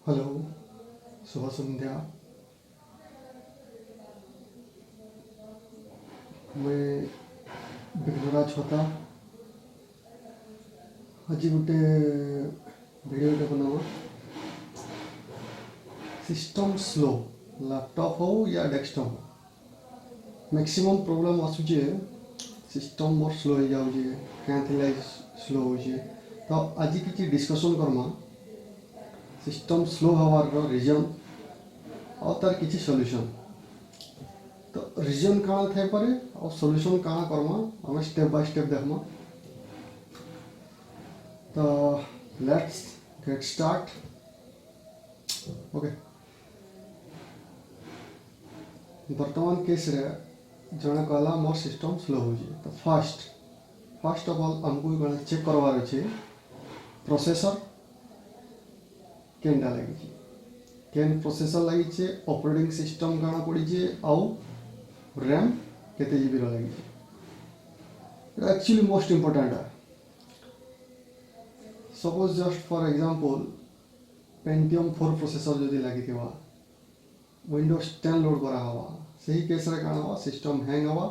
Hello, शुभ संध्या। मैं विघ्नराज होता आज गोटे भिडियोटे बनावा सिस्टम स्लो लैपटॉप हो या डेस्कटॉप हो मैक्सिमम प्रॉब्लम आसूचे सिस्टम मोर स्लो हो जाऊे क्या स्लो हो तो आज किसी डिस्कशन करमा सिस्टम स्लो हवार रीजन और तार किसी सॉल्यूशन। तो रीजन काଣା थाई पारे और सॉल्यूशन काଣା करमा हमें स्टेप बाय स्टेप देखमा। तो लेट्स गेट स्टार्ट। ओके, वर्तमान केस रे जने कहला मोर सिस्टम स्लो हो तो फर्स्ट ऑफ ऑल हमको चेक करवार अच्छे प्रोसेसर केनटा लगी केन प्रोसेसर लगी ऑपरेटिंग सिस्टम काଣା पड़ी आउ रैम केते जीबी लगी एक्चुअली मोस्ट इम्पोर्टेंट है। Suppose just for example Pentium 4 processor जदि लगी विंडोज 10 लोड करा हवा सही केस रे काଣା हवा सिस्टम हैंग हवा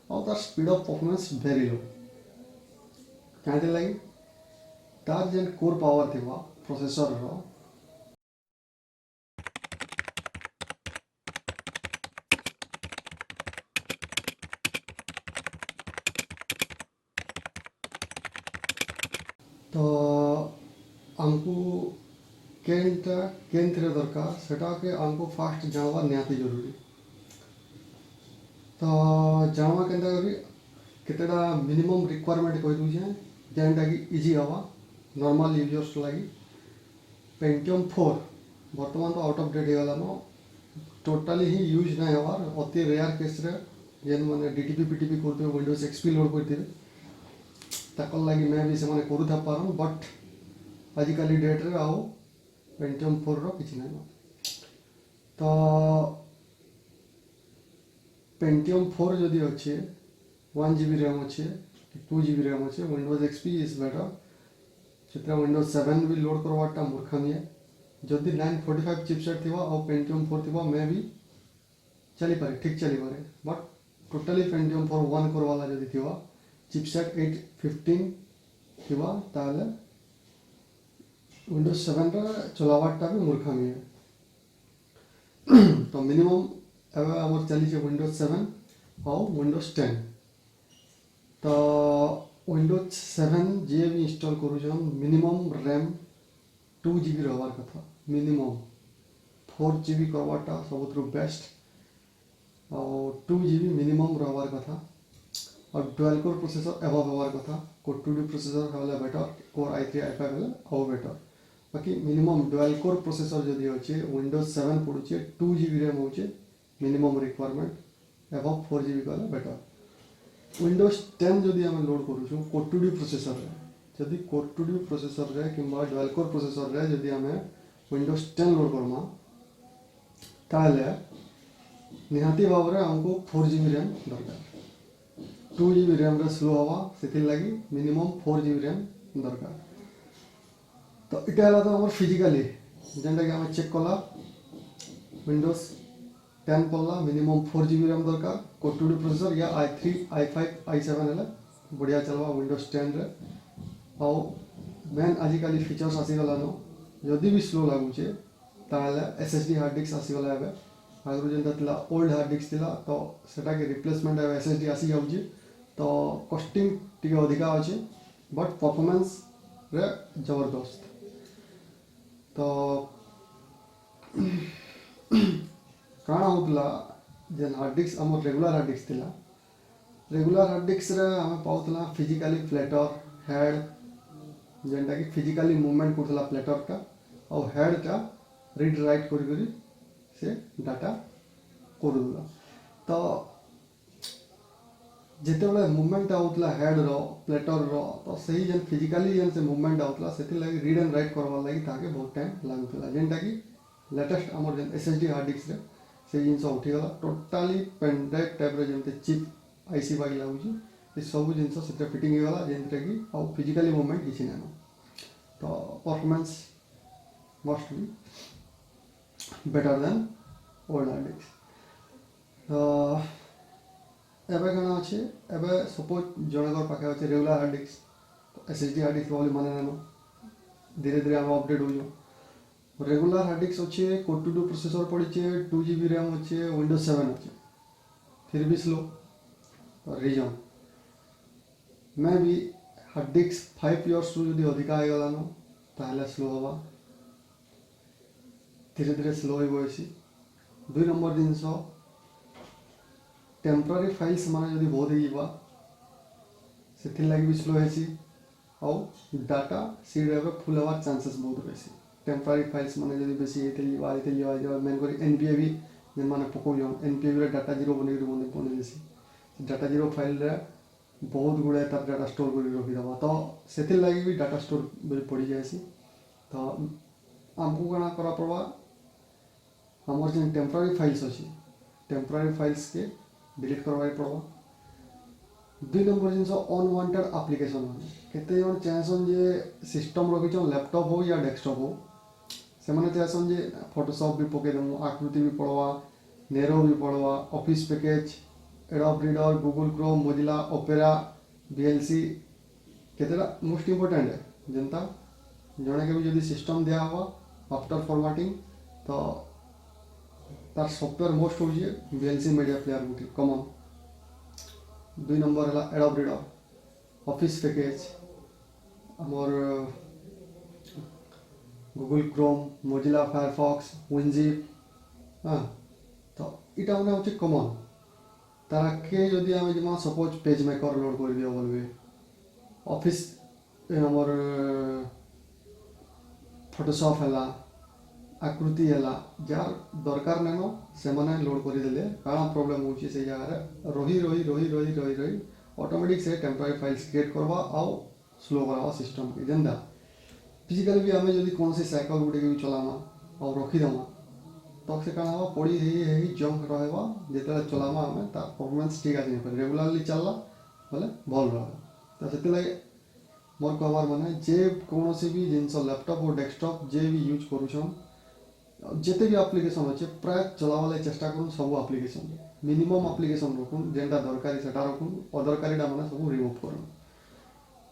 और तार speed of performance very low क्या लगी तार जेन कोर पावर थिवा प्रोसेसर रो तो आमको केन थे दरकार सेटा के आमको फास्ट जानवा निहाती जरूरी। तो जानवा के केतेटा मिनिमम रिक्वायरमेंट कह दूचे जेनटा कि इजी हवा नॉर्मल यूजर्स लगी पेंटियम 4 बर्तमान तो आउट ऑफ डेट हो गलानो टोटाली ही यूज नहीं हवार अति रेयर केस रे जेन माने डीटीपी पीटीपी करते विंडोज एक्सपी लोड करते ताकल लगी मैं भी से करूथा पारन बट आजिकल डेट रे आओ पेंटियम 4 रो किछि नहीं। तो पेंटियम 4 जदि अच्छे 1 GB रैम अच्छे 2 GB रैम अच्छे विंडोज एक्सपी इज बेटर से विंडोज 7 भी लोड करवाटा मूर्खामी है। जदि 945 चिपसेट थी और पेंटियम 4 थी मैं भी चली पारे ठीक चली पारे बट टोटाली पेंटियम 4 1 कोर वाला जदि थी चिपसेट 815 थी ताले विंडोज 7 चलावाटा भी मूर्खामी है। तो मिनिमम एवं आमर चली विंडोज 7 और विंडोज 10। तो विंडोज 7 जी भी इंस्टॉल करूँ मिनिमम रैम 2 GB रहार कथा मिनिमम 4 GB करवाटा सब बेस्ट और 2 GB मिनिमम रहार कथा और डुअल कोर प्रोसेसर एवं हवार कथा कोर 2D प्रोसेसर है बेटर कोर i3 i5 है और बेटर बाकी मिनिमम डुअल कोर प्रोसेसर जदि अच्छे विंडोज 7 पड़ुचे 2 GB रैम हो मिनिमम रिक्वायरमेंट एवं 4 GB कले बेटर विंडोज 10 जदि आम लोड करूँ कोर 2D प्रोसेसर जदि कोर 2D प्रोसेसर रे कि डुअल कोर प्रोसेसर रे जदि आम विंडोज 10 लोड करमा ताले निहाती भाव में आमको 4 GB रैम दरकार 2 GB रैम रे स्लो हवा से लगी मिनिमम 4 GB रैम दरकार। तो इटा तो आम फिजिकाली जेनटा कि आम चेक कला विंडोज 10 पड़ला मिनिमम 4 GB रैम दरकार कोर 2D प्रोसेसर या i3 i5 i7 है बढ़िया चलवा विंडोज 10 रे और मेन आजिकल फीचर्स आसीगलान जदि भी स्लो लगुचे ताले SSD हार्ड डिस्क आसीगला है आगु जेनता ओल्ड हार्ड डिस्क थिला तो सेटा के रिप्लेसमेंट SSD आसी जाउची तो कॉस्टिंग टिके अधिका अच्छे बट परफॉर्मेंस रे जबरदस्त। तो काଣା होतला जेन हार्ड डिस्क आम रेगुलर हार्ड डिस्क थिला रेगुलर हार्ड डिस्क रे आम पाउतला फिजिकली प्लेटर हेड जेनटा कि फिजिकली मूवमेंट करथला प्लेटर का और हेड का रीड राइट करी से डाटा करूला। तो जिते मूवमेंट आउतला हेड रो प्लेटर रो तो सही जेन फिजिकली जेन से मूवमेंट आउतला से लगी रीड एंड राइट करवा लगी ताके बहुत टाइम लगुला जेनटा कि लेटेस्ट आमर जेन SSD हार्ड डिस्क रे से जिन उठीगला टोटाली पेनड्राइव टाइप रे जेमते चिप आईसी बागी लगुची ये सब जिन से फिटिंग होगा जेनटा कि आउ फिजिकली मूवमेंट किसी ना तो performance must be better than old hard disk. तो एबे कण अच्छे एबे सपोज जनकर पाखे अच्छे regular hard disk SSD hard disc बोली माने नानो धीरे धीरे आम अपडेट हो रेगुलर हार्ड डिस्क अच्छे कोर टू प्रोसेसर पड़ी 2 GB रैम अच्छे विंडोज 7 अच्छे फिर भी स्लो रीजन मे भी हार्ड डिस्क 5 years जो अधिका हो गलानो ताहले स्लो हवा धीरे धीरे स्लो हो बसी 2 नंबर जिनस टेम्पररी फाइल्स माने जदि बहुत होगा से लगी भी स्लो है आउ डाटा सी ड्राइव फुल हवार चांसेस बहुत बेसी टेम्पररी फाइल्स माने जदि बेसी मेन कर एनपीए भी जेन माने पकाउन एनपीए रे डाटा जीरो बने बने देसी डाटा जीरो फाइल रे बहुत गुड़ाए तार डाटा स्टोर कर रखीदबा तो से लगी भी डाटा स्टोर पड़ जाए तो आमको कଣା करा पड़वा हमर जेन टेम्पररी फाइल्स अच्छी टेम्पररी फाइल्स के डिलीट करवाई पड़वा 2 नंबर जिन अनवांटेड एप्लिकेशन मैंने केते जन चाहसन जे सिस्टम रखिछन लैपटॉप हो या डेस्कटॉप हो से मैंने चाहसन जे फोटोशॉप भी पके दमु आकृति भी पड़वा नेरो भी पड़वा office package Adobe Reader Google Chrome Mozilla Opera VLC केतेटा मोस्ट इंपोर्टेंट है जनता जने के भी जदि सिस्टम दिया हुआ आफ्टर फॉर्मेटिंग तो तार सॉफ्टवेयर मोस्ट हो वीएलसी मीडिया प्लेयर गुटी कॉमन 2 नंबर है एडोब रीडर ऑफिस पैकेज आमर Google Chrome Mozilla Firefox WinZip हाँ तो इटा मैंने हूँ कॉमन तारा के जदि आम जमा सपोज पेज मेकर लोड कर दियो बोलबे ऑफिस आमर फोटोशॉप है आकृति है जार दरकार नानो से माने लोड करदेले काଣା प्रोब्लेम होची से जगह रही रही रही रही रही रही ऑटोमेटिक से टेम्पररी फाइल्स क्रिएट करवा आउ स्लो करवा सिस्टम के जेंदा फिजिकली भी आम जब कौन से साइकिल गुटे भी चलामा और रखीदमा तो से काଣା पड़ी है जंक रहा जिते चलामा आम तार परफॉर्मेंस ठीक आसे रेगुलारली चलला बोले भल रहा तो से मोर कहबार माने जे कौन भी जिनस लैपटॉप और डेस्कटॉप जे भी यूज करूछन जिते भी एप्लिकेशन अच्छे प्राय चलावाले चेष्टा करूँ सब एप्लिकेशन मिनिमम एप्लिकेशन रखुन जेनटा दरकारी सेटा रखुन अदरकारीटा मैंने सब रिमूव करूँ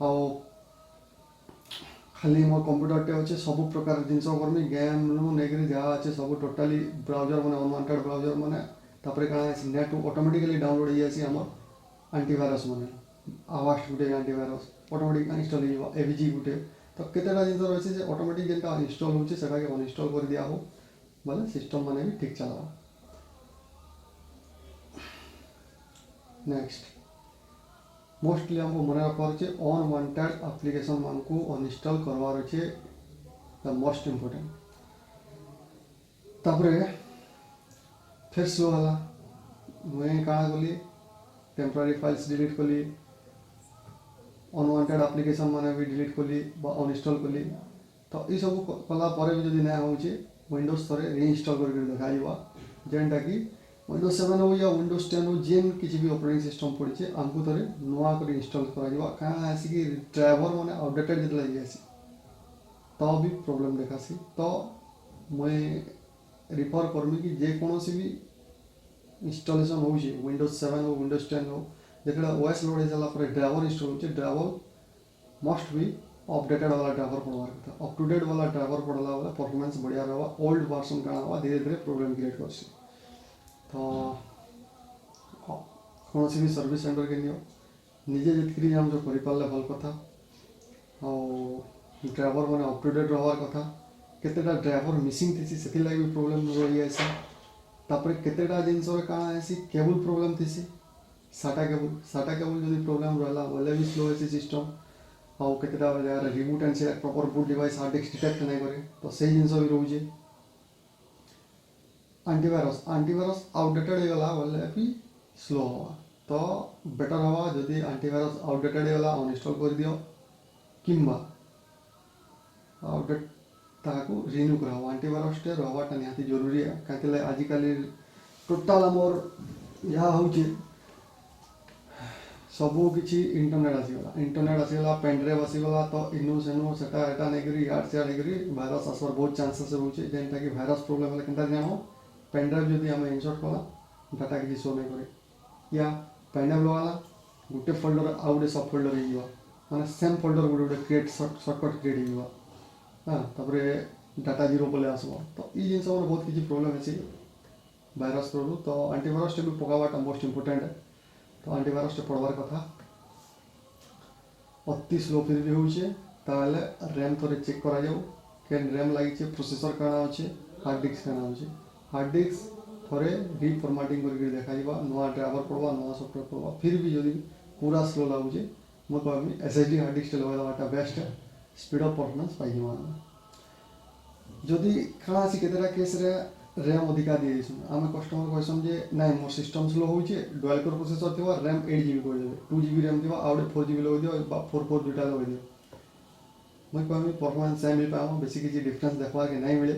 आउ खाली मोर कंप्यूटर टे अच्छे सब प्रकार जिनस करमी गेम रू नेकरी जहाँ अच्छे सब टोटाली ब्राउजर मैंने अनवांटेड ब्राउजर मैंने तापर काଣା नेट ऑटोमेटिकली डाउनलोड हो जाए आमर एंटीवायरस मैंने आवास्ट गुटे एंटीवायरस ऑटोमेटिक इंस्टॉल हो एवीजी गुटे तो केतेटा जिनस रही है ऑटोमेटिक जेनटा इंस्टॉल होचे सेटा के अनइंस्टॉल कर दिया हो बोले सिस्टम माने भी ठीक चला नेक्स्ट मोस्टली हमको मन रखवार अच्छे अनवांटेड एप्लिकेशन मान को अनइंस्टॉल करवार अच्छे द मोस्ट इम्पोर्टेंट तापरे फिर स्लो हला मुझे काଣା कली टेम्पररी फाइल्स डिलीट कली अनवांटेड एप्लिकेशन माने भी डिलीट कली अनइंस्टॉल कली तो ये सब कला पर भी जदि ना होचे विंडोज थोड़े रीइंस्टॉल करके देखा जेनटा कि विंडोज 7 हो या विंडोज 10 हो जेन किसी भी ऑपरेटिंग सिस्टम पड़ी आमको थोड़े नुआ कर इंस्टॉल करा कहाँ आसिक ड्राइवर मैंने अपडेटेड जो लगी तो भी प्रॉब्लम देखासी तो मुझे रिफर करमी कि जेकोसी भी इंस्टॉलेशन हो विंडोज 7 हो विंडोज 10 हो जो ओएस लोड हो सारापर ड्राइवर इंस्टॉल हो ड्राइवर मस्ट भी अपडेटेड वाला ड्राइवर पड़वार कथा अप टू डेट वाला ड्राइवर पड़ला वाला परफॉर्मेंस बढ़िया रहा ओल्ड वर्जन काଣା हुआ धीरे धीरे प्रॉब्लम क्रिएट कर तो कौन भी सर्विस सेंटर के नियो निजे जितकरी हम जो करिपारले भल कथा और ड्राइवर मैंने अप टू डेट रहार कथा केतेटा ड्राइवर मिसिंग थी से लगी भी प्रॉब्लम रही जाए तापर केतेटा जिनस काଣା है केबल प्रॉब्लम थी साटा केबल जब प्रॉब्लम रहा बोले भी स्लो है सिस्टम और केतेटा जगह रिमोट एंड से proper boot device hard disk detect नहीं करे तो सही जिनस भी रोचे आंटीवायरस आउटडेटेड होगा बोले भी स्लो हवा तो बेटर हवा जदि आंटीवायरस आउटडेटेड होगा अनइंस्टॉल कर दियो किंबा अपडेट ताको रिन्यू करा आंटीवायरस टे रहवाटा निहाती जरूरी है कहीं आजिकल टोटाल आमर यहाँ हूँ सबू किसी इंटरनेट आसीगला पेन ड्राइव आसीगला तो इनू सेनू सेटा एटा नहीं करी यार सियार करी भाइरस आसबार बहुत चांसेस रोचे जेनटा कि भाइरस प्रोब्लेम है केनता जानो पेन ड्राइव जदि आम इंसर्ट कला डाटा किसी शो नहीं करे या पेन ड्राइव लगाला गोटे फोल्डर आउ गोटे सब फोल्डर हो माने सेम फोल्डर गोटे गोटे क्रिएट सर्टकट क्रिएट हो हाँ तापर डाटा जीरो पले आसब तो ये जिन बहुत किसी प्रोब्लेम है भाइरस प्रोब्लम तो एंटीभाइरस भी पकावाटा मोस्ट इंपोर्टेंट है तो एंटीभाइरस पढ़वार कथा अति स्लो फिर भी होचे ताले रैम थोड़े चेक करा जाऊ केन रैम लगी प्रोसेसर काना अच्छे हार्ड डिस्क काना अच्छे हार्ड डिस्क थोड़े रिफॉर्मेटिंग करके देखा नुआ ड्राइवर पड़वा नुआ सॉफ्टवेयर पड़वा फिर भी जब पूरा स्लो लगुचे मैं कहमी एसएसडी हार्ड डिस्क लगाटा बेस्ट है स्पीड ऑफ परफॉर्मेंस पाई जदि काଣା आसी केतेटा केस रे रैम अधिका दिए आम कस्टमर कहसन जे नाइ मोर सिस्टम स्लो होचे डुअल कोर प्रोसेसर थिबा रैम 8 जीबी कर देबे 2 जीबी रैम थिबा आउटे 4 जीबी लगे दियो बा 4 दुटा लगे दियो मैं कहमी परफॉर्मेंस सेम ही पाओ बेसी किसी डिफरेंस देखवा के नहीं मिले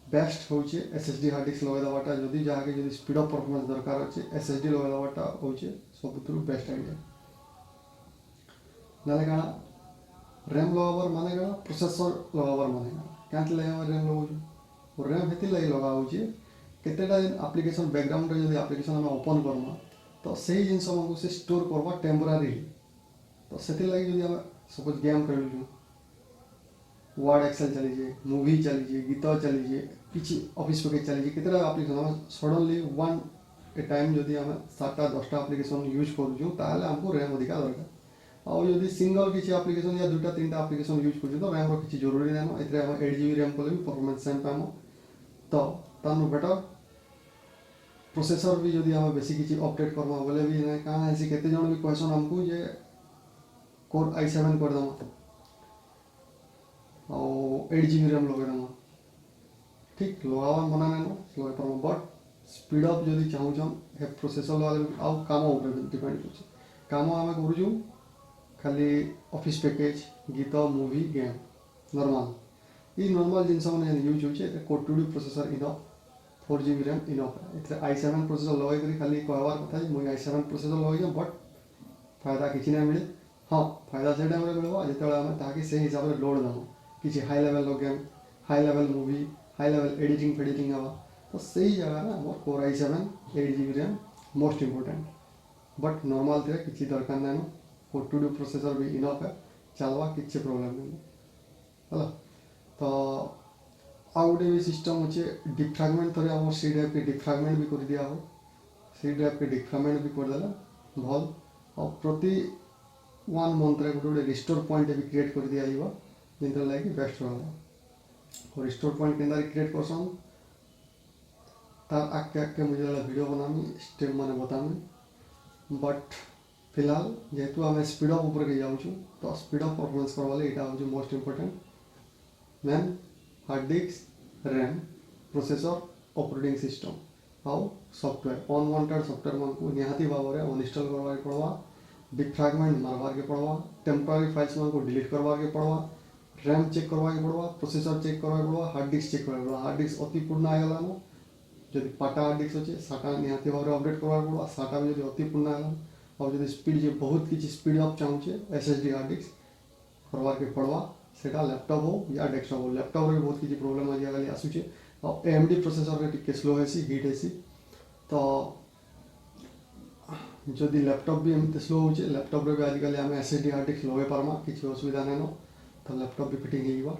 बेस्ट होचे एसएसडी हार्ड डिस्क लगे दबाटा जदि जहाके जदि स्पीड ऑफ परफॉर्मेंस दरकार अछि एसएसडी लगे दबाटा होचे सबुतरु बेस्ट आइडिया नाले काଣା रैम लगावर माने काଣା प्रोसेसर लगावर माने काଣା केंत लगे रैम लगाउछु रैम हेति लगे लगाउछि केतेटा एप्लिकेशन बैकग्राउंड रे जदि एप्लिकेशन हम ओपन करमा तो सही जिंस हमको से स्टोर करबा टेम्पररी तो सेति लगे जदि हम सपोज गेम खेलुछु वर्ड एक्सेल चली जे मूवी चली जे गीत चली जे किछि ऑफिस पैकेज चली जे केतेटा एप्लिकेशन हम सडनली वन ए टाइम जदि हम 7टा 10टा एप्लिकेशन यूज करूछु ताले हमको रैम अधिका दरकार और यदि सिंगल किसी एप्लिकेशन या 2टा 3टा एप्लिकेशन यूज कर तो रैम किसी जरूरी नहीं एथरे हम 8 जीबी रैम कले भी परफॉर्मेंस सेम पाम तो तानु बेटर प्रोसेसर भी जदि हम बेसी किसी अपडेट करबा बोले भी नहीं कहां ऐसी केते जण भी क्वेश्चन हमको जे कोर i7 कर दमा और 8 जीबी रैम लगे दमा ठीक लगावा मना नहीं लगे पर बट स्पीड अप जदि चाहू हम हे प्रोसेसर वाले आउ काम ऊपर डिपेंड करछ काम हम करूछु खाली ऑफिस पैकेज गीत मूवी गेम नॉर्मल ये नॉर्मल जिनस मैंने यूज होचे core 2D processor enough 4 GB RAM enough एथरे i7 प्रोसेसर लगे करी खाली कहवार कथा मैं i7 प्रोसेसर लगे बट फायदा किछि नहीं मिले हाँ फायदा से टाइम मिलवा जिते आम ताकि से हिसाब से लोड दम किसी high level game high level movie high level editing फेडिटिंग हवा तो सही जगह आम core i7 8 GB RAM most important but normal थे किसी दरकार नहीं कोर 2D प्रोसेसर भी इनफ है चलवा किसी प्रोब्लेम नहीं है तो आउ गोटे भी सिस्टम अच्छे डिफ्रागमेंट थोड़े आम सी ड्राइव के डिफ्रागमेंट भी कर दिया हो सी ड्राइव के डिफ्रागमेंट भी करदे भल और प्रति 1 मंथ रे गोटे रिस्टोर पॉइंट भी क्रिएट कर दिया जिनका लगे बेस्ट रहा और रिस्टोर पॉइंट के क्रिएट करसन तार आगे आगे मुझे वीडियो बनामी स्टेप मैंने बतामी बट फिलहाल जेहेतु आम स्पीड अप ऊपर के जाऊँ तो स्पीड अप परफॉर्मेंस करवाले यहाँ हूँ most important man hard disk RAM processor operating system आउ सॉफ्टवेयर अनवांटेड सॉफ्टवेयर मान को निहाती भाव में अनइंस्टॉल करवा के पड़वा डिफ्रागमेंट मारवार के पड़वा टेम्पररी फाइल्स मान को डिलीट करवा के पड़वा रैम चेक करवा के पड़वा प्रोसेसर चेक करवा के पड़वा हार्ड डिस्क चेक करवा हार्ड डिस्क अति पूर्ण आगला जब पाटा हार्ड डिस्क अच्छे साटा निहाती भाव में अपडेट करवा पड़वा साटा भी जब अति पूर्ण आगला और जो स्पीड जो बहुत किसी स्पीड अप चाहूचे एसएसडी हार्ड डिस्क करवा के पड़वा सेटा लैपटॉप हो या डेस्कटॉप हो लैपटॉप रे बहुत किसी प्रॉब्लम आजिकल आसूचे और एएमडी प्रोसेसर रे टिके स्लो हेसी हीट हेसी तो जदि लैपटॉप भी एमते स्लो होचे लैपटॉप रे भी आजिकल आम एसएसडी हार्ड डिस्क लगे पारमा किसी असुविधा नहीं तो लैपटॉप भी फिटिंग होइबा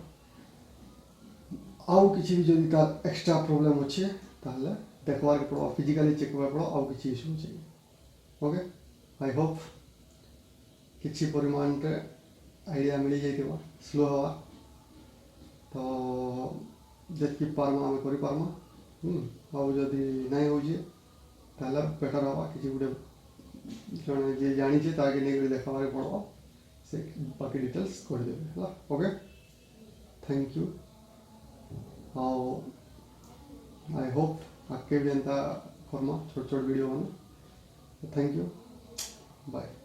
आउ किसी भी जदि तार एक्स्ट्रा प्रॉब्लम अच्छे ताहले देखवार के पड़वा फिजिकली चेक करवा पड़वा आउ किसी इशू होचे ओके आई होप किसी परिमाण रे आइडिया मिल जाइए स्लो हवा तो जी पार्मा आम कर पार्मा आउ जदि नहीं हो बेटर हवा किसी गोटे जड़े जी जानी ताके नहीं देखार पड़वा से बाकी डिटेल्स करदे है okay thank you I hope आगे भी एंता करमा छोट छोट वीडियो बना थैंक यू बाय